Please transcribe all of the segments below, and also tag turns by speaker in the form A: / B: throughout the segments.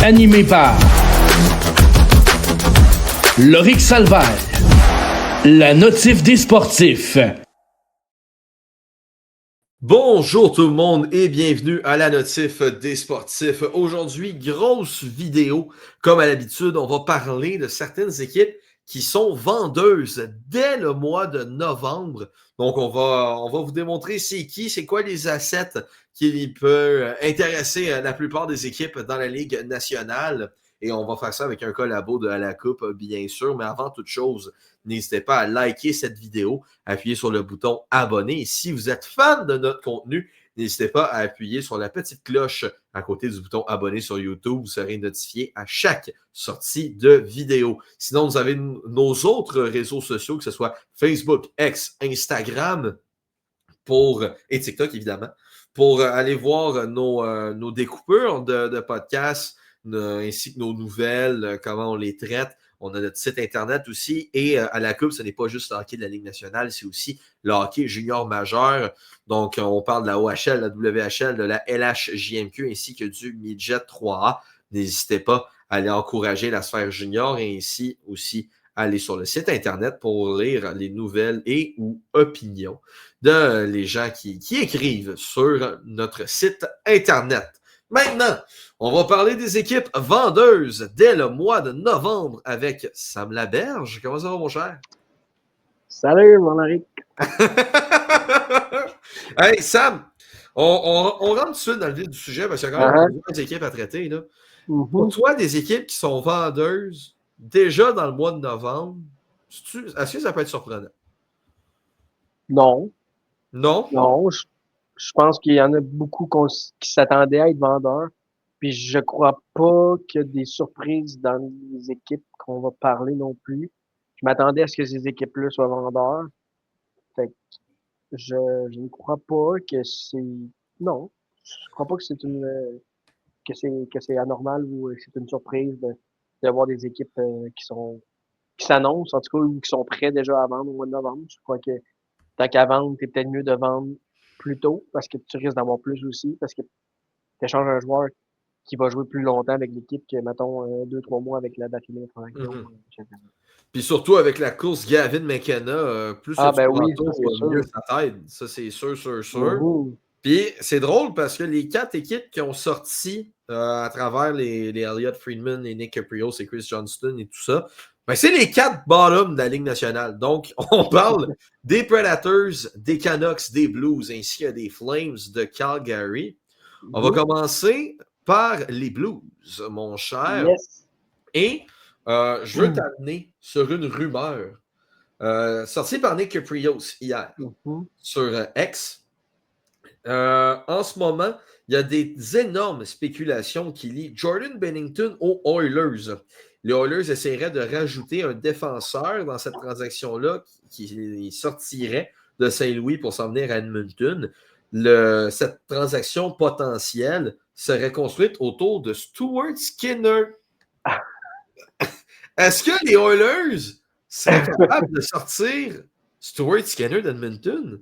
A: Animé par Lorik Salvaire, la notif des sportifs.
B: Bonjour tout le monde et bienvenue à la notif des sportifs. Aujourd'hui, grosse vidéo. Comme à l'habitude, on va parler de certaines équipes qui sont vendeuses dès le mois de novembre. Donc, on va vous démontrer c'est quoi les assets qui peuvent intéresser la plupart des équipes dans la Ligue nationale. Et on va faire ça avec un collabo de la Coupe, bien sûr. Mais avant toute chose, n'hésitez pas à liker cette vidéo, appuyer sur le bouton abonner. Et si vous êtes fan de notre contenu, n'hésitez pas à appuyer sur la petite cloche à côté du bouton abonner sur YouTube. Vous serez notifié à chaque sortie de vidéo. Sinon, vous avez nos autres réseaux sociaux, que ce soit Facebook, X, Instagram et TikTok, évidemment, pour aller voir nos découpures de podcasts, ainsi que nos nouvelles, comment on les traite. On a notre site Internet aussi. Et à la Coupe, ce n'est pas juste le hockey de la Ligue nationale, c'est aussi le hockey junior majeur. Donc, on parle de la OHL, la WHL, de la LHJMQ, ainsi que du Midget 3A. N'hésitez pas à aller encourager la sphère junior et ainsi aussi aller sur le site Internet pour lire les nouvelles et ou opinions de les gens qui écrivent sur notre site Internet. Maintenant, on va parler des équipes vendeuses dès le mois de novembre avec Sam Laberge. Comment ça va, mon cher?
C: Salut, mon Eric.
B: Hey, Sam, on rentre tout de suite dans le vif du sujet parce qu'il y a quand même plusieurs équipes à traiter. Là. Pour toi, des équipes qui sont vendeuses déjà dans le mois de novembre, est-ce que ça peut être surprenant?
C: Non.
B: Non?
C: Non, je pense qu'il y en a beaucoup qui s'attendaient à être vendeurs. Puis je crois pas qu'il y a des surprises dans les équipes qu'on va parler non plus. Je m'attendais à ce que ces équipes-là soient vendeurs. Fait que je ne crois pas que c'est. Non. Je crois pas que c'est que c'est anormal ou que c'est une surprise d'avoir des équipes qui s'annoncent, en tout cas, ou qui sont prêts déjà à vendre au mois de novembre. Je crois que tant qu'à vendre, c'est peut-être mieux de vendre plus tôt parce que tu risques d'avoir plus aussi, parce que tu échanges un joueur qui va jouer plus longtemps avec l'équipe que, mettons, 2-3 mois avec la date limite.
B: Puis surtout avec la course Gavin McKenna, plus que tu
C: oui,
B: mieux ça t'aide. Ça, c'est sûr. Puis c'est drôle parce que les 4 équipes qui ont sorti à travers les Elliott Friedman et Nick Caprios et Chris Johnston et tout ça, ben c'est les 4 bottoms de la Ligue nationale. Donc, on parle des Predators, des Canucks, des Blues, ainsi que des Flames de Calgary. On va commencer par les Blues, mon cher.
C: Yes.
B: Et je veux t'amener sur une rumeur sortie par Nick Caprios hier sur X. En ce moment, il y a des énormes spéculations qui lient Jordan Binnington aux Oilers. Les Oilers essaieraient de rajouter un défenseur dans cette transaction-là qui sortirait de Saint-Louis pour s'en venir à Edmonton. Cette transaction potentielle serait construite autour de Stuart Skinner. Est-ce que les Oilers seraient capables de sortir Stuart Skinner d'Edmonton?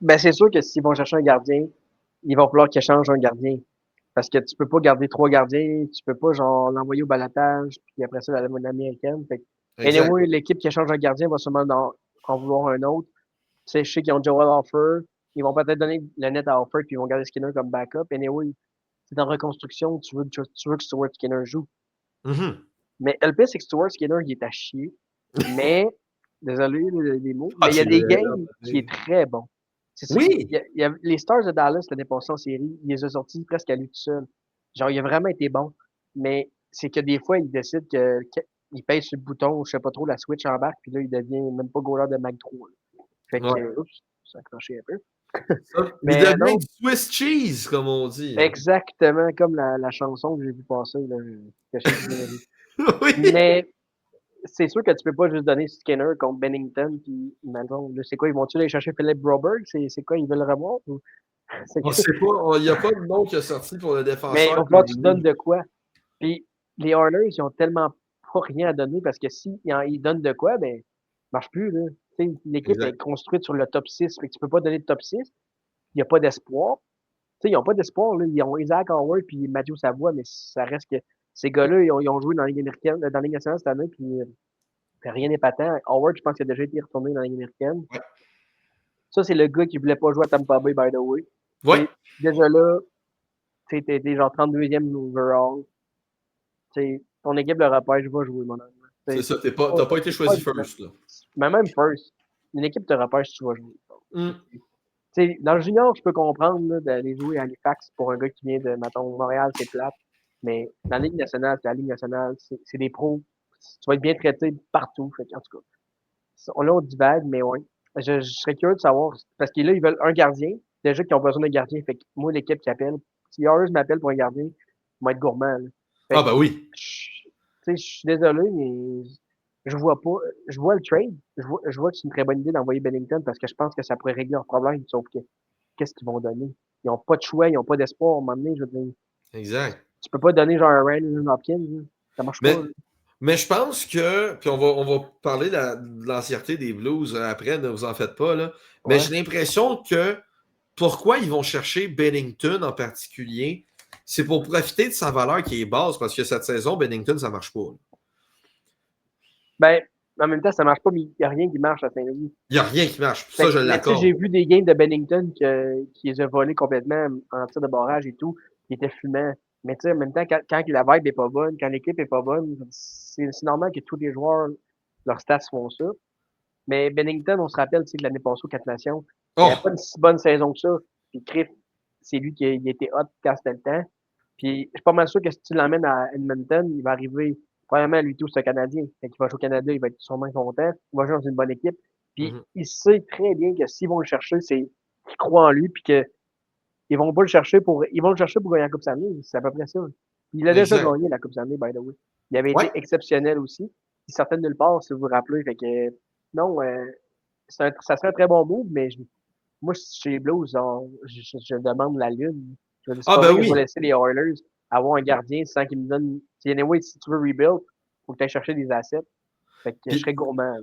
C: Ben, c'est sûr que s'ils vont chercher un gardien, il va falloir qu'ils changent un gardien. Parce que tu peux pas garder 3 gardiens, tu peux pas genre l'envoyer au balotage, puis après ça, la monnaie américaine. Fait que, anyway, l'équipe qui échange un gardien va sûrement en vouloir un autre. Tu sais, je sais qu'ils ont Joel Offer. Ils vont peut-être donner le net à Offer, puis ils vont garder Skinner comme backup. Anyway, c'est en reconstruction, tu veux que Stuart Skinner joue. Mais le pire, c'est que Stuart Skinner, il est à chier. Mais, désolé les mots, mais il y a des games qui est très bon.
B: Oui!
C: Les Stars de Dallas l'année passée en série, il les a sortis presque à lui tout seul. Genre, il a vraiment été bon. Mais c'est que des fois, il décide qu'il pèse sur le bouton, je sais pas trop, la switch embarque, puis là, il devient même pas goaler de Mag 3. Fait que, oups, ça a accroché un peu.
B: Mais il devient du Swiss cheese, comme on dit.
C: Exactement comme la chanson que j'ai vu passer. Là,
B: oui.
C: Mais c'est sûr que tu peux pas juste donner Skinner contre Bennington, puis maintenant, c'est quoi, ils vont-tu aller chercher Philip Broberg? C'est quoi, ils veulent le revoir? Ou...
B: On ne sait pas, il n'y a pas de nom qui a sorti pour le défenseur.
C: Mais il va falloir que tu donnes de quoi. Puis les Oilers, ils ont tellement pas rien à donner parce que s'ils donnent de quoi, ben, ça marche plus. Là. L'équipe est construite sur le top 6, fait que tu peux pas donner de top 6. Il n'y a pas d'espoir. Ils n'ont pas d'espoir. Là. Ils ont Isaac Howard puis Matthew Savoie, mais ça reste que Ces gars-là, ils ont joué dans la Ligue américaine, dans la Ligue nationale cette année, puis rien n'est patent. Howard, je pense qu'il a déjà été retourné dans la Ligue américaine.
B: Ouais.
C: Ça, c'est le gars qui voulait pas jouer à Tampa Bay, by the way.
B: Ouais.
C: Déjà là, tu sais, t'es genre 32e overall. Ton équipe de repêche va jouer, mon ami.
B: C'est ça, t'as pas été choisi first, là.
C: Mais même first, une équipe de repêche, tu vas jouer.
B: Mm.
C: Dans le junior, je peux comprendre là, d'aller jouer à Halifax pour un gars qui vient de, mettons, Montréal, c'est plate. Mais dans la Ligue nationale, c'est la Ligue nationale, c'est des pros. Tu vas être bien traité partout. Fait, en tout cas, on divague, mais ouais. Je serais curieux de savoir, parce que là, ils veulent un gardien. Déjà qu'ils ont besoin d'un gardien. Fait que moi, l'équipe qui appelle, si Harris m'appelle pour un gardien, ils vont être gourmands. Fait
B: Ah, ben oui.
C: je suis désolé, mais je vois pas. Je vois le trade. Je vois que c'est une très bonne idée d'envoyer Bennington parce que je pense que ça pourrait régler leur problème. Sauf que qu'est-ce qu'ils vont donner? Ils n'ont pas de choix, ils n'ont pas d'espoir à un moment donné. Je veux dire,
B: Exact.
C: tu peux pas donner genre un Ryan Hopkins. Là. Ça marche pas. Là.
B: Mais je pense que, puis on va parler de l'entièreté des Blues après, ne vous en faites pas, là. Mais
C: Ouais.
B: j'ai l'impression que pourquoi ils vont chercher Bennington en particulier, c'est pour profiter de sa valeur qui est basse, parce que cette saison, Bennington, ça marche pas. Là.
C: Ben, en même temps, ça marche pas, mais il n'y a rien qui marche à Saint-Louis.
B: Il n'y a rien qui marche. Ça, je
C: Mais
B: l'accorde.
C: j'ai vu des games de Bennington qui les a volés complètement en tir de barrage et tout, qui étaient fumants. Mais tu sais, en même temps, quand la vibe est pas bonne, quand l'équipe est pas bonne, c'est normal que tous les joueurs, leurs stats font ça. Mais Bennington, on se rappelle, tu sais, que l'année passée aux 4 Nations, il n'avait
B: Oh!
C: pas une si bonne saison que ça. Puis Criff, c'est lui qui il était hot quand c'était le temps. Puis je suis pas mal sûr que si tu l'emmènes à Edmonton, il va arriver, probablement lui tout, c'est un Canadien. Fait qu'il va jouer au Canada, il va être sûrement content. Il va jouer dans une bonne équipe. Puis
B: Mhm.
C: il sait très bien que s'ils vont le chercher, c'est qu'ils croient en lui, puis que ils vont pas le chercher ils vont le chercher pour gagner la Coupe Stanley. C'est à peu près ça. Il a déjà
B: Exact.
C: gagné la Coupe Stanley, by the way. Il avait
B: Ouais.
C: été exceptionnel aussi. Il sortait de nulle part, si vous vous rappelez. Fait que non, ça serait un très bon move, mais moi, chez les Blues, je demande la lune. Je dis, c'est
B: Ah,
C: pas
B: ben
C: vrai que je vais
B: oui.
C: laisser les Oilers avoir un gardien sans qu'il me donne. Anyway, si tu veux rebuild, faut que tu ailles chercher des assets. Fait que je
B: Puis,
C: serais gourmand.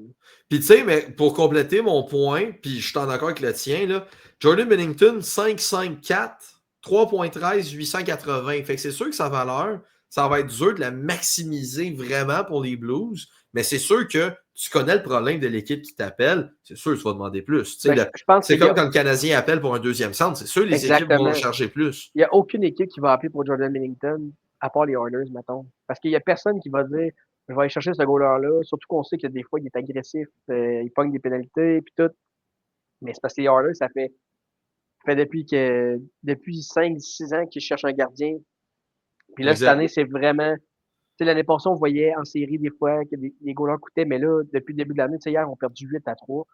B: puis tu sais, mais pour compléter mon point, puis je suis en accord avec le tien, là, Jordan Bennington, 5,54, 3,13, 880. Fait que c'est sûr que sa valeur, ça va être dur de la maximiser vraiment pour les Blues, mais c'est sûr que tu connais le problème de l'équipe qui t'appelle, c'est sûr que tu vas demander plus. Tu sais,
C: Ben, je pense
B: c'est
C: qu'il y
B: comme
C: a
B: quand le Canadien appelle pour un deuxième centre, c'est sûr que les équipes vont
C: exactement.
B: charger plus.
C: Il n'y a aucune équipe qui va appeler pour Jordan Bennington, à part les Oilers, mettons. Parce qu'il n'y a personne qui va dire je vais aller chercher ce goaler-là, surtout qu'on sait que des fois, il est agressif, il pogne des pénalités, puis tout. Mais c'est parce que les Oilers, ça fait depuis 5-6 ans qu'ils cherchent un gardien. Puis là, cette
B: Exact.
C: année, c'est vraiment. Tu sais, l'année passée, on voyait en série des fois que les goalers coûtaient, mais là, depuis le début de l'année, tu sais, hier, on a perdu 8-3.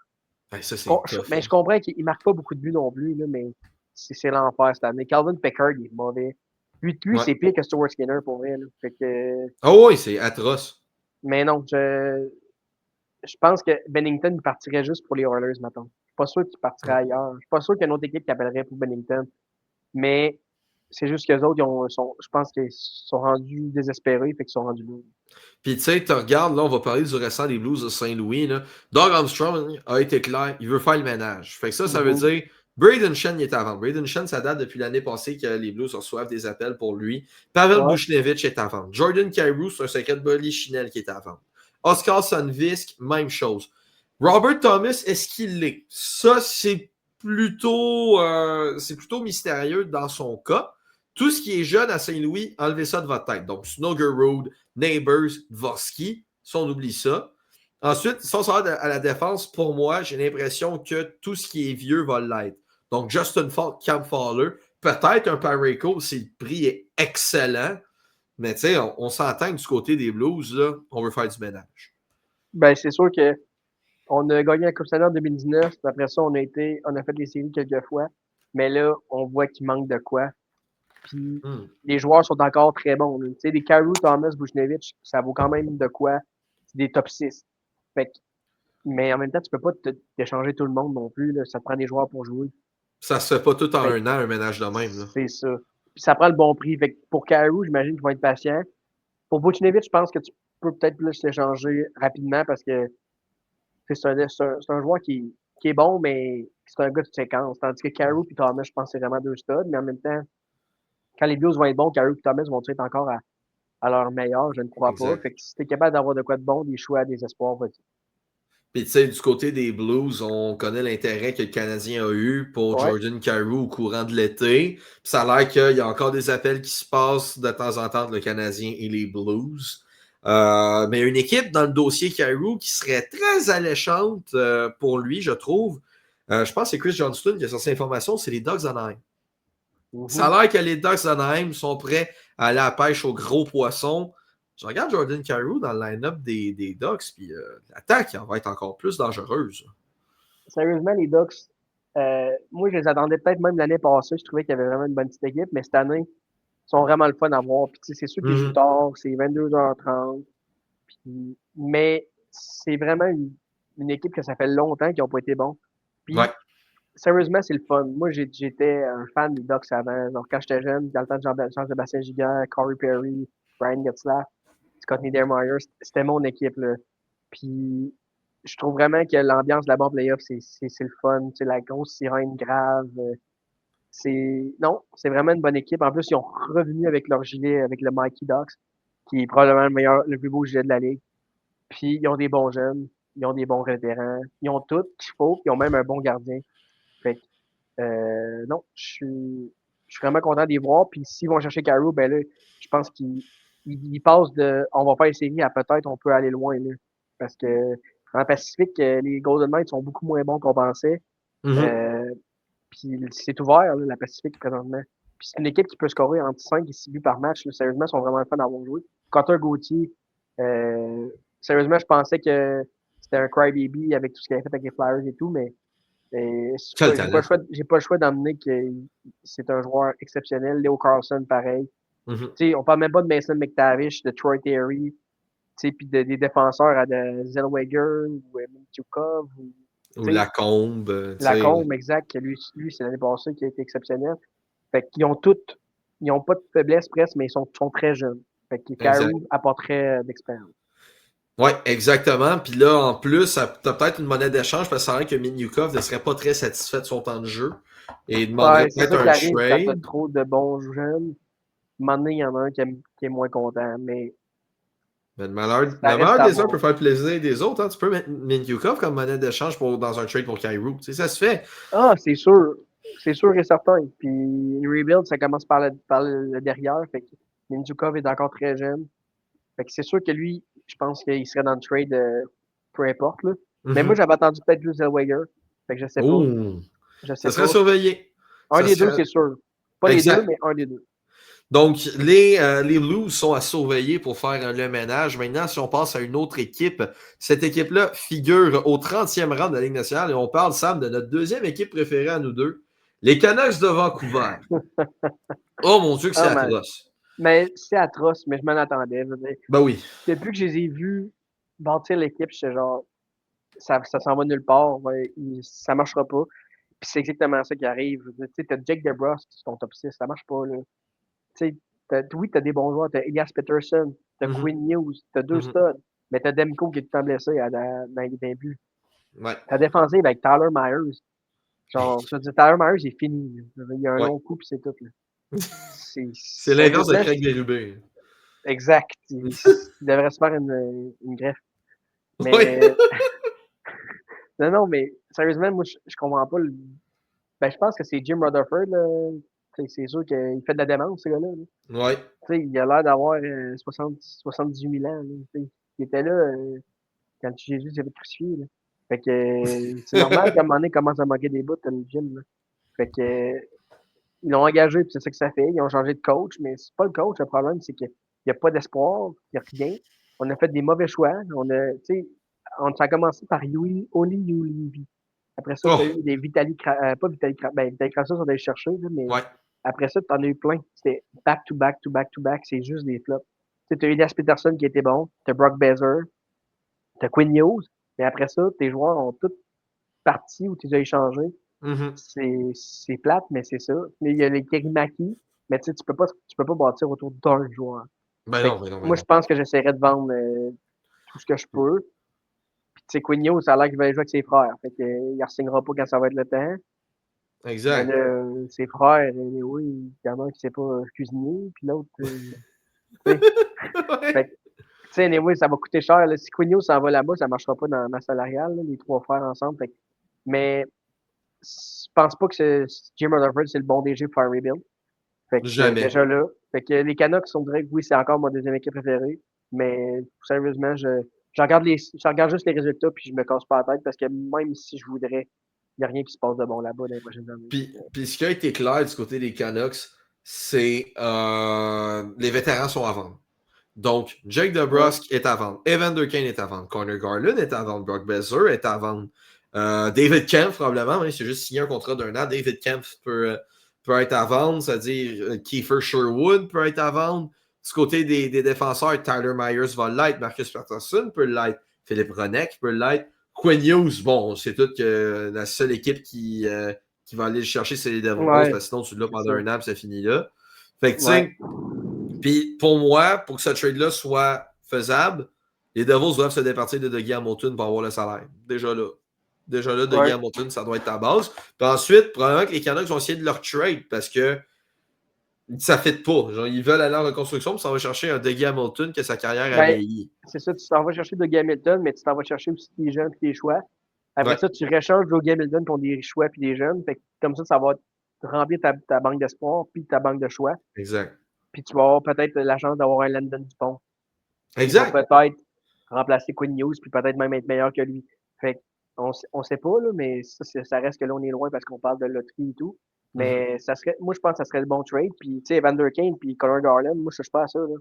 B: Ben, ça, c'est tough.
C: Mais je comprends qu'il ne marque pas beaucoup de buts non plus, là, mais c'est l'enfer cette année. Calvin Pickard, il est mauvais. Lui
B: Ouais.
C: c'est pire que Stuart Skinner pour vrai. Là. Fait que,
B: Oh oui, c'est atroce.
C: mais non, je pense que Bennington il partirait juste pour les Oilers, maintenant. Je suis pas sûr qu'il partirait
B: Ouais.
C: ailleurs. Je suis pas sûr qu'il y a une autre équipe qui appellerait pour Bennington. Mais c'est juste qu'eux autres, je pense qu'ils sont rendus désespérés, fait qu'ils sont rendus là.
B: Puis tu sais, tu regardes, là, on va parler du récent des Blues de Saint-Louis. Là. Doug Armstrong a été clair, il veut faire le ménage. Fait que ça veut dire Braden Shen il est à vendre. Braden Shen, ça date depuis l'année passée que les Blues reçoivent des appels pour lui. Pavel
C: Ouais.
B: Buchnevich est à vendre. Jordan Kyrou, c'est un secret de Bolly Chinel qui est à vendre. Oscar Sundvisk, même chose. Robert Thomas, est-ce qu'il l'est? Ça, c'est plutôt mystérieux dans son cas. Tout ce qui est jeune à Saint-Louis, enlevez ça de votre tête. Donc, Snuggerud, Neighbors, Dvorsky, si on oublie ça. Ensuite, si on sort à la défense, pour moi, j'ai l'impression que tout ce qui est vieux va l'être. Donc, Justin Falk, Cam Fowler, peut-être un Parayko si le prix est excellent. Mais tu sais, on s'entend que du côté des Blues, là, on veut faire du ménage.
C: Ben, c'est sûr que on a gagné la Coupe Stanley en 2019. Puis après ça, on a fait les séries quelques fois. Mais là, on voit qu'il manque de quoi. Puis les joueurs sont encore très bons. Tu sais, des Kyrou, Thomas, Buchnevich, ça vaut quand même de quoi. C'est des top 6. Fait que, mais en même temps, tu peux pas t'échanger tout le monde non plus. Là. Ça te prend des joueurs pour jouer.
B: Ça se fait pas tout en
C: Fait
B: un an, un ménage de même. Là.
C: c'est ça. Puis ça prend le bon prix. Fait que pour Kyrou, j'imagine qu'ils vont être patients. Pour Buchnevich, je pense que tu peux peut-être plus l'échanger rapidement parce que c'est un joueur qui est bon, mais c'est un gars de séquence. Tandis que Kyrou et Thomas, je pense que c'est vraiment deux studs. Mais en même temps, quand les Blues vont être bons, Kyrou et Thomas vont être encore à à leur meilleur, je ne crois pas.
B: Exact.
C: Fait que si t'es capable d'avoir de quoi de bon, des choix, des espoirs, vas-y.
B: Puis, tu sais, du côté des Blues, on connaît l'intérêt que le Canadien a eu pour
C: Ouais.
B: Jordan Kyrou au courant de l'été. Puis ça a l'air qu'il y a encore des appels qui se passent de temps en temps entre le Canadien et les Blues. Mais une équipe dans le dossier Kyrou qui serait très alléchante pour lui, je trouve. Je pense que c'est Chris Johnston qui a sorti l'information, c'est les Ducks d'Anaheim. Ça a l'air que les Ducks d'Anaheim sont prêts à aller à la pêche aux gros poissons. Je regarde Jordan Kyrou dans le line-up des Ducks, puis l'attaque va être encore plus dangereuse.
C: Sérieusement, les Ducks, moi, je les attendais peut-être même l'année passée. Je trouvais qu'il y avait vraiment une bonne petite équipe, mais cette année, ils sont vraiment le fun à voir. Puis, c'est sûr qu'ils jouent tard, c'est 22h30. Mais c'est vraiment une équipe que ça fait longtemps qu'ils n'ont pas été bons. Puis,
B: Ouais.
C: sérieusement, c'est le fun. Moi, j'étais un fan des Ducks avant. Donc, quand j'étais jeune, dans le temps de Jean-Sébastien Giguère, Corey Perry, Brian Getzlaff, Scott Niedermayer, c'était mon équipe, là. Puis, je trouve vraiment que l'ambiance de la bas playoff, c'est le fun. C'est la grosse sirène grave. Non, c'est vraiment une bonne équipe. En plus, ils ont revenu avec leur gilet, avec le Mikey Ducks, qui est probablement le plus beau gilet de la ligue. Puis, ils ont des bons jeunes, ils ont des bons vétérans, ils ont tout qu'il faut, ils ont même un bon gardien. Fait que, non, je suis vraiment content d'y voir. Puis, s'ils vont chercher Kyrou, ben là, je pense qu'ils passent de on va faire une série à peut-être on peut aller loin, là. Parce que, en Pacifique, les Golden Knights sont beaucoup moins bons qu'on pensait. Puis c'est ouvert, là, la Pacifique, présentement. Puis c'est une équipe qui peut scorer entre 5 et 6 buts par match. Là. Sérieusement, ils sont vraiment fun d'avoir joué. Cotter Gauthier, sérieusement, je pensais que c'était un crybaby avec tout ce qu'il avait fait avec les Flyers et tout, mais j'ai pas le choix d'emmener que c'est un joueur exceptionnel. Léo Carlson, pareil. On parle même pas de Mason McTavish, de Troy Terry, puis des défenseurs à de Zellweger ou Mintyukov
B: ou Lacombe.
C: Lacombe, exact. Lui c'est l'année passée qui a été exceptionnel. Fait qu'ils ont toutes, ils n'ont pas de faiblesse presque, mais ils sont très jeunes. Fait que Kyrou apporterait d'expérience.
B: Oui, exactement. Puis là, en plus, tu as peut-être une monnaie d'échange parce que ça a l'air que Mintyukov ne serait pas très satisfait de son temps de jeu et demanderait peut-être un
C: trade. Quand tu as
B: trade.
C: trop de bons jeunes, à un moment donné, il y en a un qui est moins content, mais
B: le malheur des uns peut faire plaisir des autres. Hein. Tu peux mettre Mintyukov comme monnaie d'échange dans un trade pour Kyrou. Ça se fait.
C: Ah, c'est sûr. C'est sûr et certain. Puis une rebuild, ça commence par le derrière. Fait que Mintyukov est encore très jeune. Fait que c'est sûr que lui, je pense qu'il serait dans le trade peu importe. Là. Mais moi, j'avais attendu peut-être plus Zellweger. Fait que je sais pas.
B: Ça serait surveillé.
C: Un des deux, c'est sûr. Pas les deux, mais un des deux.
B: Donc, les Blues sont à surveiller pour faire le ménage. Maintenant, si on passe à une autre équipe, cette équipe-là figure au 30e rang de la Ligue nationale et on parle, Sam, de notre deuxième équipe préférée à nous deux, les Canucks de Vancouver. Oh mon Dieu que c'est atroce.
C: Mais c'est atroce, mais je m'en attendais.
B: Ben oui.
C: Depuis que je les ai vus bâtir l'équipe, j'étais genre, ça s'en va nulle part, ça marchera pas. Puis c'est exactement ça qui arrive. Tu sais, t'as Jake DeBrusk qui est ton top 6, ça marche pas, là. Tu sais, oui, t'as des bons joueurs, t'as Elias Peterson, t'as Quinn Hughes, t'as deux studs, mais t'as Demko qui est tout le temps blessé dans les buts.
B: Ouais.
C: T'as défensive avec Tyler Myers. Genre, je veux dire, Tyler Myers, il est fini. Il y a un long coup, puis c'est tout, là.
B: C'est l'inverse de Craig Berube.
C: Exact. Il devrait se faire une greffe. Mais... non, mais sérieusement, moi, je comprends pas. Ben, je pense que c'est Jim Rutherford. Là. C'est sûr qu'il fait de la démence, ce gars-là.
B: Là. Ouais.
C: Il a l'air d'avoir 78 000 ans. Là. Il était là quand Jésus s'est fait crucifier. Là. Fait que c'est normal qu'à un moment donné, il commence à manquer des bouts dans le gym. Là. Fait que ils l'ont engagé, puis c'est ça que ça fait. Ils ont changé de coach, mais c'est pas le coach. Le problème, c'est qu'il n'y a pas d'espoir, il n'y a rien. On a fait des mauvais choix. Ça a commencé par Oli Ulivi. Après ça, tu as eu des Vitali Kravtsov sont allés chercher, là, mais après ça, tu en as eu plein. C'était back-to-back, to-back-to-back. C'est juste des flops. Tu as eu Elias Peterson qui était bon. Tu as Brock Besser. Tu as Quinn Hughes. Mais après ça, tes joueurs ont tous parti ou tu les as échangés. C'est plate, mais c'est ça. Mais il y a les Kerimaki, mais tu peux pas bâtir autour d'un joueur. Moi, je pense que j'essaierai de vendre tout ce que je peux. Puis, tu sais, Quinn ça a l'air qu'il va jouer avec ses frères. Fait qu'il ne signera pas quand ça va être le temps.
B: Exact.
C: Ses frères, oui, il y en a un qui ne sait pas cuisiner, puis l'autre, Fait
B: Ouais.
C: que, tu sais, anyway, ça va coûter cher. Là. Si Quinio s'en va là-bas, ça marchera pas dans ma salariale, là, les 3 frères ensemble. Fait que, mais je pense pas que Jim Rutherford, c'est le bon DG pour faire un rebuild. Fait que
B: Jamais.
C: déjà là. Fait que les Canucks, on dirait que oui, c'est encore ma deuxième équipe préférée. Mais sérieusement, je regarde juste les résultats puis je me casse pas la tête parce que même si je voudrais, il n'y a rien qui se passe de bon là-bas dans les prochaines années.
B: Puis ce qui a été clair du côté des Canucks, c'est les vétérans sont à vendre. Donc, Jake DeBrusk est à vendre. Evander Kane est à vendre. Connor Garland est à vendre. Brock Besser est à vendre. David Kempf, probablement. Oui, c'est juste signé un contrat d'1 an. David Kempf peut être à vendre. C'est-à-dire Kiefer Sherwood peut être à vendre. Du côté des défenseurs, Tyler Myers va l'être. Marcus Patterson peut l'être. Philippe Ronek peut l'être. Quinn Hughes, bon, c'est tout que la seule équipe qui va aller le chercher, c'est les Devils. Parce que sinon, tu l'as pendant un an et ça finit là. Fait que, tu sais, puis pour moi, pour que ce trade-là soit faisable, les Devils doivent se départir de Dougie Hamilton pour avoir le salaire. Déjà là, Dougie Hamilton, ça doit être ta base. Puis ensuite, probablement que les Canucks vont essayer de leur trade parce que ça ne fit pas. Genre, ils veulent aller en reconstruction, puis ça va chercher un Dougie Hamilton que sa carrière a vieilli.
C: C'est ça, tu t'en vas chercher Dougie Hamilton, mais tu t'en vas chercher aussi des jeunes et des choix. Après ça, tu recharges Dougie Hamilton pour des choix et des jeunes. Fait que comme ça va te remplir ta banque d'espoir puis ta banque de choix.
B: Exact.
C: Puis tu vas avoir peut-être la chance d'avoir un Landon Dupont.
B: Exact.
C: Il va peut-être remplacer Quinn Hughes puis peut-être même être meilleur que lui. Fait on sait pas, là, mais ça reste que là, on est loin parce qu'on parle de loterie et tout. Mais moi, je pense que ça serait le bon trade. Puis, tu sais, Evander Kane puis Connor Garland, moi, je touche pas à ça, là.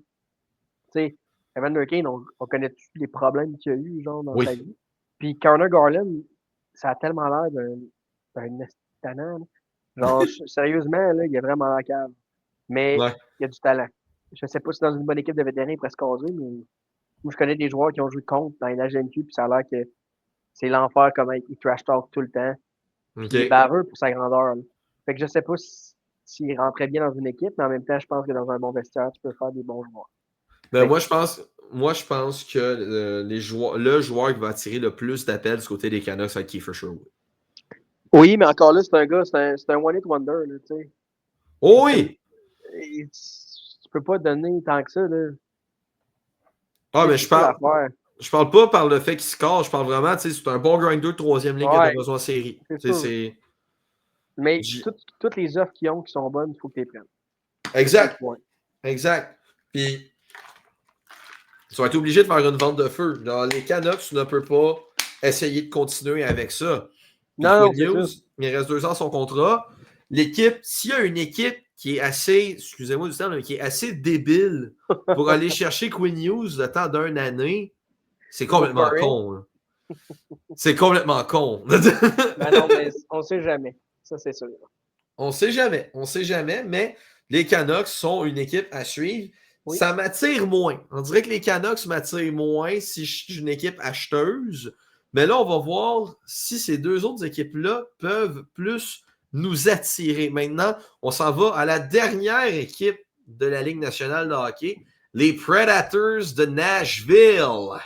C: Tu sais, Evander Kane, on connaît tous les problèmes qu'il a eu, genre, dans sa vie. Puis Connor Garland, ça a tellement l'air d'un tannant. Genre, sérieusement, là, il a vraiment la cave. Mais il a du talent. Je sais pas si dans une bonne équipe de vétérans, il pourrait se caser, mais moi, je connais des joueurs qui ont joué contre dans les LGMQ, puis ça a l'air que c'est l'enfer comme il trash talk tout le temps. Puis il est baveux pour sa grandeur. Là. Fait que je sais pas s'il rentrait bien dans une équipe, mais en même temps, je pense que dans un bon vestiaire, tu peux faire des bons joueurs.
B: Ben, moi, je pense que le joueur qui va attirer le plus d'appels du côté des Canucks, c'est Kiefer Sherwood.
C: Oui, mais encore là, c'est un gars, c'est un one-hit wonder, là, tu sais.
B: Oh oui!
C: Tu peux pas donner tant que ça, là.
B: Ah, mais je parle pas par le fait qu'il score, je parle vraiment, tu sais, c'est un bon grinder de troisième ligne qui a besoin de série.
C: Mais toutes les offres qu'ils ont qui sont bonnes, il faut que tu les prennes.
B: Exact. Exact. Puis, tu vas être obligé de faire une vente de feu. Dans les Canucks, tu ne peux pas essayer de continuer avec ça. Puis
C: non,
B: News, il reste 2 ans son contrat. L'équipe, s'il y a une équipe qui est assez, excusez-moi du terme, qui est assez débile pour aller chercher Quinn Hughes le temps d'une année, c'est complètement con. C'est complètement con.
C: Ben non, mais on sait jamais. Ça, c'est sûr.
B: On sait jamais, mais les Canucks sont une équipe à suivre. Oui. Ça m'attire moins. On dirait que les Canucks m'attirent moins si je suis une équipe acheteuse. Mais là, on va voir si ces deux autres équipes-là peuvent plus nous attirer. Maintenant, on s'en va à la dernière équipe de la Ligue nationale de hockey, les Predators de Nashville,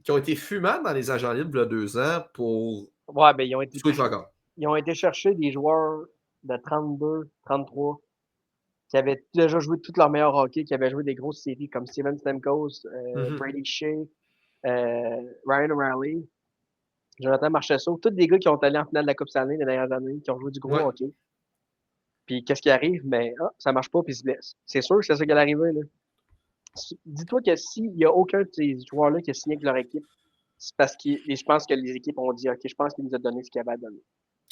B: qui ont été fumants dans les agents libres il y a 2 ans pour...
C: Ouais, ben ils ont été chercher des joueurs de 32, 33 qui avaient déjà joué tout leur meilleur hockey, qui avaient joué des grosses séries comme Steven Stamkos, Brady Shea, Ryan O'Reilly, Jonathan Marchessault, tous des gars qui ont allé en finale de la Coupe Stanley les dernières années, qui ont joué du gros hockey. Puis qu'est-ce qui arrive? Mais ça marche pas, puis ils se blessent. C'est sûr que c'est ça qui allait arriver. Là. Dis-toi que s'il n'y a aucun de ces joueurs-là qui a signé avec leur équipe, c'est parce que je pense que les équipes ont dit OK, je pense qu'il nous a donné ce qu'il avait à donner.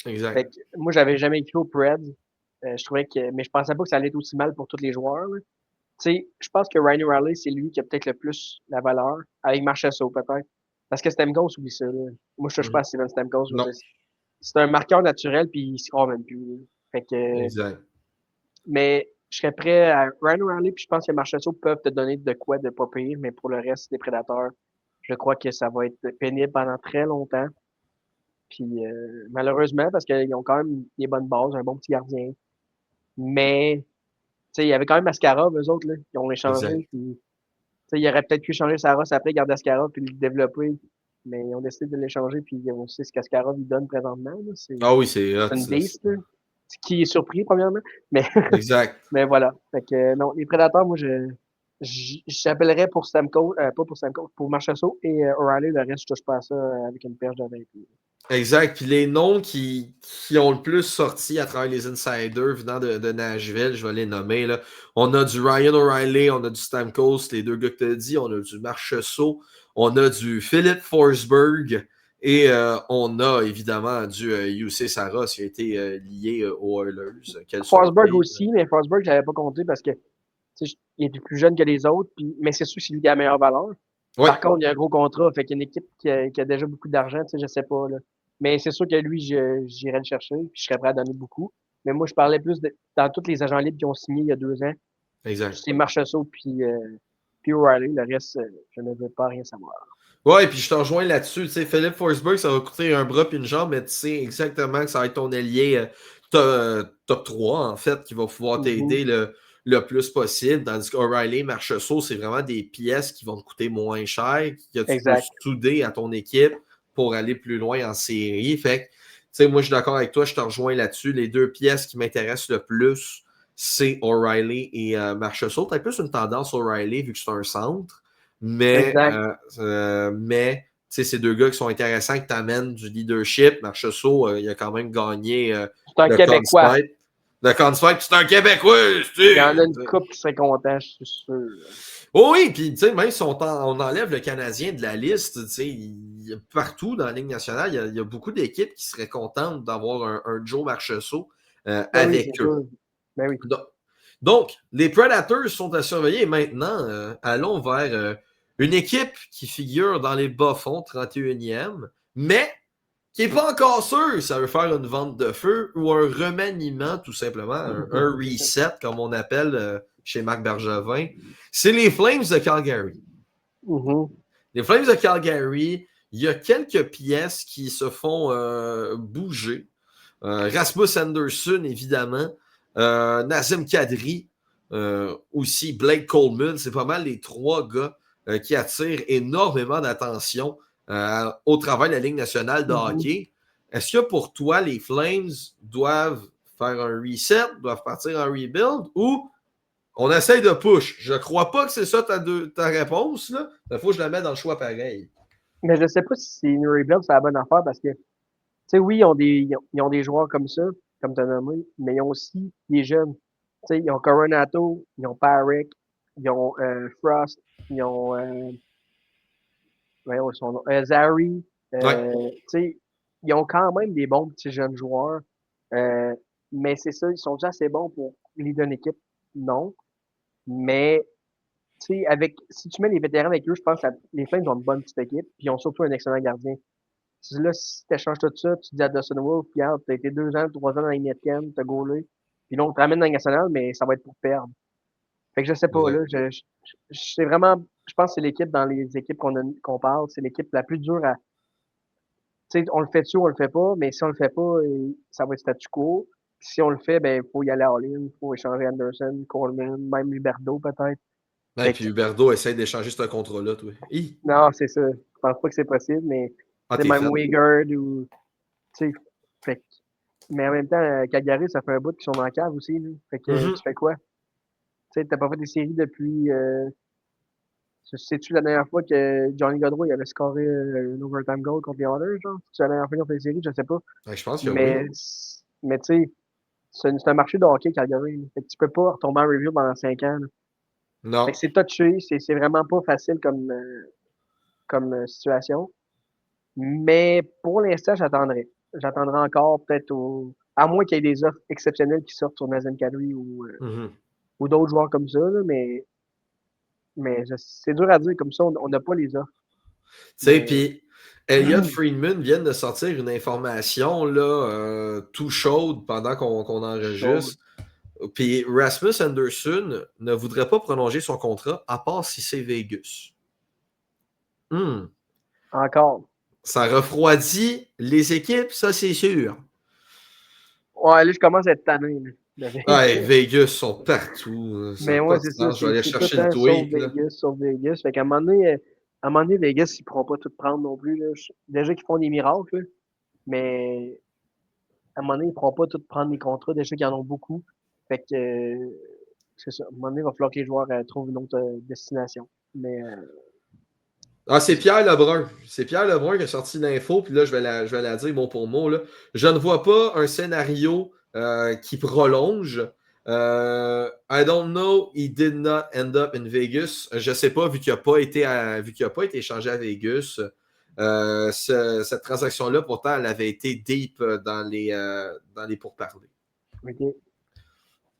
B: Exact.
C: Fait que, moi, j'avais jamais écrit au Preds. Je trouvais mais je pensais pas que ça allait être aussi mal pour tous les joueurs. Tu sais, je pense que Ryan O'Reilly, c'est lui qui a peut-être le plus la valeur, avec Marchessault peut-être. Parce que Stamkos, oublie ça. Là. Moi, je touche pas à Steven Stamkos. C'est un marqueur naturel, puis il se croit même plus. Là. Fait que,
B: exact.
C: Mais je serais prêt à Ryan O'Reilly, puis je pense que Marchessault peuvent te donner de quoi de pas pire, mais pour le reste des Prédateurs, je crois que ça va être pénible pendant très longtemps. Puis malheureusement, parce qu'ils ont quand même des bonnes bases, un bon petit gardien. Mais tu sais, il y avait quand même Askarov, eux autres, là, qui ont échangé. Puis, il aurait peut-être pu changer Saros après, garder Askarov puis le développer. Mais ils ont décidé de l'échanger, puis on sait ce qu'Askarov il donne présentement. Là. C'est une beast, là. Qui est surpris, premièrement. Mais,
B: exact.
C: Mais voilà. Fait que non, les Prédateurs, moi, je J'appellerais pour Stamkos, pas pour Stamkos, pour Marchessault et O'Reilly, le reste, je touche pas à ça avec une perche de 20 pieds.
B: Exact. Puis les noms qui ont le plus sorti à travers les insiders venant de Nashville, je vais les nommer. Là. On a du Ryan O'Reilly, on a du Stamkos, les deux gars que tu as dit, on a du Marchessault, on a du Philip Forsberg et on a évidemment du UC Saros qui a été lié aux Oilers. Quelle
C: Forsberg
B: surprise.
C: aussi, mais Forsberg, j'avais pas compté parce que il est plus jeune que les autres, mais c'est sûr que c'est lui qui a la meilleure valeur.
B: Ouais.
C: Par contre, il y a un gros contrat, fait qu'il y a une équipe qui a déjà beaucoup d'argent, je sais pas. Là. Mais c'est sûr que lui, j'irais le chercher, puis je serais prêt à donner beaucoup. Mais moi, je parlais plus dans tous les agents libres qui ont signé il y a 2 ans.
B: Exact.
C: C'est Marchessault puis O'Reilly. Le reste, je ne veux pas rien savoir.
B: Ouais, puis je te rejoins là-dessus. Tu sais, Philip Forsberg, ça va coûter un bras puis une jambe, mais tu sais exactement que ça va être ton allié top 3, en fait, qui va pouvoir t'aider le plus possible. Tandis qu'O'Reilly, Marchessault, c'est vraiment des pièces qui vont te coûter moins cher, que tu peux souder à ton équipe pour aller plus loin en série. Fait que, tu sais, moi, je suis d'accord avec toi, je te rejoins là-dessus. Les deux pièces qui m'intéressent le plus, c'est O'Reilly et Marchessault. Tu as plus une tendance O'Reilly vu que c'est un centre. Mais c'est deux gars qui sont intéressants, qui t'amènent du leadership. Marchessault, il a quand même gagné
C: c'est un Québécois.
B: Le Conn Smythe, c'est un Québécois.
C: Il y en a une couple qui serait content, je suis sûr.
B: Oh oui, puis tu sais, même si on enlève le Canadien de la liste, tu sais, partout dans la Ligue nationale, il y a beaucoup d'équipes qui seraient contentes d'avoir un Joe Marchessault avec eux.
C: Ben oui.
B: Donc, les Predators sont à surveiller. Maintenant, allons vers une équipe qui figure dans les bas-fonds, 31e, mais qui n'est pas encore sûr ça veut faire une vente de feu ou un remaniement, tout simplement, un reset, comme on appelle chez Marc Bergevin. C'est les Flames de Calgary. Les Flames de Calgary, il y a quelques pièces qui se font bouger. Rasmus Anderson, évidemment. Nazem Kadri, aussi Blake Coleman, c'est pas mal les trois gars qui attirent énormément d'attention au travail de la Ligue nationale de hockey. Est-ce que pour toi, les Flames doivent faire un reset, doivent partir en rebuild ou on essaye de push? Je crois pas que c'est ça ta réponse. Là. Il faut que je la mette dans le choix pareil.
C: Mais je sais pas si c'est une rebuild, c'est la bonne affaire parce que, tu sais, oui, ils ont des joueurs comme ça, comme tu as nommé, mais ils ont aussi des jeunes. Tu sais, ils ont Coronato, ils ont Parrick, ils ont Frost, ils ont Zary. Tu sais, ils ont quand même des bons petits jeunes joueurs. Mais c'est ça, ils sont déjà assez bons pour leader une équipe? Non. Mais, tu sais, si tu mets les vétérans avec eux, je pense que les Flames ont une bonne petite équipe, puis ils ont surtout un excellent gardien. Là, si tu échanges tout ça, tu dis à Dustin Wolf, regarde, t'as été 2 ans, 3 ans dans la Canadienne, t'as gaulé, puis là, on te ramène dans la nationale, mais ça va être pour perdre. Fait que je sais pas, là, c'est vraiment, je pense que c'est l'équipe dans les équipes qu'on parle, c'est l'équipe la plus dure à, tu sais, on le fait-tu ou on le fait pas, mais si on le fait pas, ça va être statu quo. Puis si on le fait, ben, il faut y aller all-in, il faut échanger Anderson, Coleman, même Huberdeau peut-être.
B: Et puis Huberdeau essaie d'échanger ce contrat-là, toi.
C: Non, c'est ça. Je pense pas que c'est possible, mais c'est même Wigard ou, tu sais, fait que, mais en même temps, Calgary, ça fait un bout qu'ils sont dans la cave aussi, là. Fait que, tu fais quoi? Tu sais, t'as pas fait des séries depuis, sais-tu la dernière fois que Johnny Gaudreau il avait scoré un overtime goal contre les Oilers, genre? C'est la dernière fois qu'ils ont fait des séries, je sais pas.
B: Je pense que
C: mais,
B: oui.
C: Mais tu sais, c'est un marché de hockey, Calgary. Fait que tu peux pas retomber en review pendant 5 ans. Là.
B: Non.
C: Fait que c'est touché, c'est vraiment pas facile comme situation. Mais pour l'instant, j'attendrai. J'attendrai encore peut-être à moins qu'il y ait des offres exceptionnelles qui sortent sur Nazem Kadri ou d'autres joueurs comme ça, là, mais c'est dur à dire comme ça, on n'a pas les offres.
B: Tu sais, puis Elliot Friedman vient de sortir une information là, tout chaude pendant qu'on enregistre. Puis Rasmus Anderson ne voudrait pas prolonger son contrat à part si c'est Vegas.
C: Encore.
B: Ça refroidit les équipes, ça c'est sûr.
C: Ouais, là, je commence à être tanné.
B: Ouais, Vegas sont partout.
C: Mais moi, c'est ça.
B: Je vais aller chercher
C: tout
B: le tweet.
C: Sauf Vegas. Fait qu'à un moment donné, Vegas, ils ne pourront pas tout prendre non plus. Là. Déjà qu'ils font des miracles, là. Mais à un moment donné, ils ne pourront pas tout prendre les contrats. Déjà qu'ils en ont beaucoup. Fait que c'est ça. À un moment donné, il va falloir que les joueurs trouvent une autre destination. Mais
B: Ah, c'est Pierre Lebrun. C'est Pierre Lebrun qui a sorti l'info, puis là, je vais la dire mot pour mot. Là. Je ne vois pas un scénario qui prolonge. I don't know, he did not end up in Vegas. Je ne sais pas, vu qu'il n'a pas été échangé à Vegas. Cette transaction-là, pourtant, elle avait été deep dans les pourparlers.
C: ok.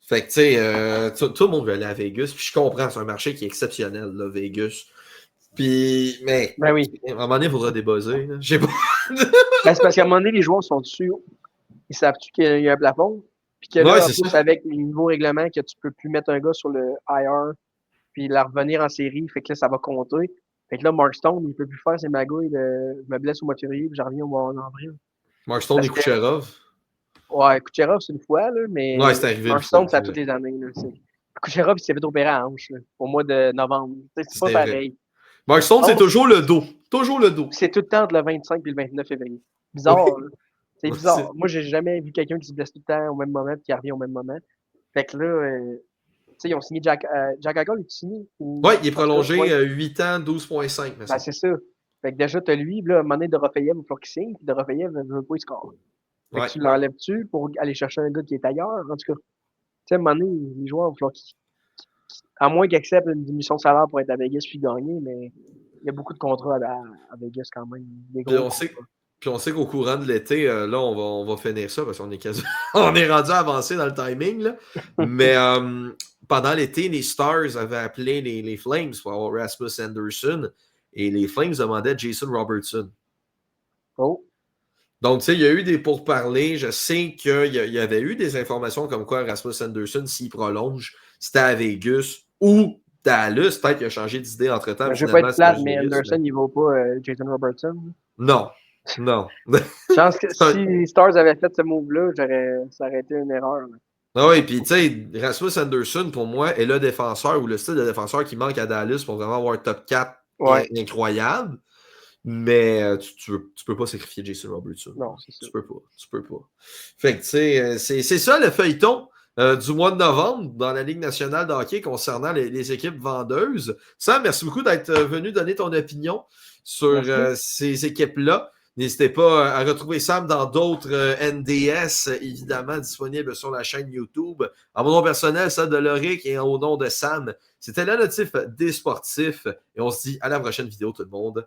B: Fait que, tu sais, tout le monde veut aller à Vegas. Puis je comprends, c'est un marché qui est exceptionnel, là, Vegas. Puis, mais,
C: Ben oui.
B: à un moment donné, il faudra débuzzer. Je sais pas.
C: Ben, c'est parce qu'à un moment donné, les joueurs sont dessus. Ils savent-tu qu'il y a un plafond? Puis que là,
B: Ouais,
C: en
B: c'est
C: plus,
B: ça.
C: avec les nouveaux règlements, que tu peux plus mettre un gars sur le IR puis la revenir en série, fait que là, ça va compter. Fait que là, Mark Stone, il peut plus faire ses magouilles de je me blesse au mois de février, puis j'en reviens au mois d'avril.
B: Mark Stone et
C: Parce que,
B: Kucherov.
C: ouais, Kucherov, c'est une fois, là,
B: Ouais,
C: mais
B: c'est arrivé une
C: Mark
B: fois.
C: Stone, c'est à toutes les années. Là, Kucherov, il s'est fait opérer à la hanche, là, au mois de novembre. C'est pas
B: C'est vrai.
C: pareil.
B: Mark Stone, c'est
C: Donc,
B: toujours le dos. Toujours le dos.
C: c'est tout le temps entre le 25 et le 29 février. Bizarre, là. C'est
B: Ouais,
C: bizarre. Moi, j'ai jamais vu quelqu'un qui se blesse tout le temps au même moment et qui revient au même moment. Fait que là, tu sais, ils ont signé Jack Eichel, il est signé?
B: Ouais, il est
C: En tout cas,
B: prolongé
C: ouais.
B: 8 ans, 12,5.
C: Ben, c'est ça. Fait que déjà, t'as lui, là, à un moment donné, Dorofayev, il va falloir qu'il signe, puis Dorofayev, il veut pas, il score. Fait que
B: Ouais.
C: tu l'enlèves-tu pour aller chercher un gars qui est ailleurs? En tout cas, tu sais, à un moment donné, les joueurs, il va falloir qu'ils. À moins qu'ils acceptent une diminution de salaire pour être à Vegas puis gagner, mais il y a beaucoup de contrats à Vegas quand même. Des
B: Puis
C: gros
B: on sait,
C: contrats.
B: puis on sait qu'au courant de l'été, là, on va finir ça parce qu'on est quasi... on est rendu avancé dans le timing. Là. Mais pendant l'été, les Stars avaient appelé les Flames pour avoir Rasmus Anderson et les Flames demandaient Jason Robertson.
C: Oh,
B: Donc, tu sais, il y a eu des pourparlers. Je sais qu'il y avait eu des informations comme quoi Rasmus Anderson, s'il prolonge, c'était à Vegas ou Dallas. Peut-être qu'il a changé d'idée entre-temps.
C: ben,
B: Mais
C: je veux pas
B: finalement,
C: être
B: c'était à
C: plate, mais
B: Vegas.
C: Anderson, il vaut pas Jason Robertson.
B: Non, non.
C: Je pense que
B: C'est un-
C: si les Stars avaient fait ce move-là, ça aurait été une erreur. Là.
B: Ah oui, puis tu sais, Rasmus Anderson, pour moi, est le défenseur ou le style de défenseur qui manque à Dallas pour vraiment avoir un top 4
C: Ouais,
B: incroyable. Mais tu peux pas sacrifier Jason Robertson.
C: non, c'est ça.
B: Tu peux pas. Tu peux pas. Fait que tu sais, c'est ça le feuilleton du mois de novembre dans la Ligue nationale de hockey concernant les équipes vendeuses. Sam, merci beaucoup d'être venu donner ton opinion sur ces équipes-là. N'hésitez pas à retrouver Sam dans d'autres NDS, évidemment, disponibles sur la chaîne YouTube. En mon nom personnel, celle de Loric et au nom de Sam, c'était la notif des sportifs. Et on se dit à la prochaine vidéo, tout le monde.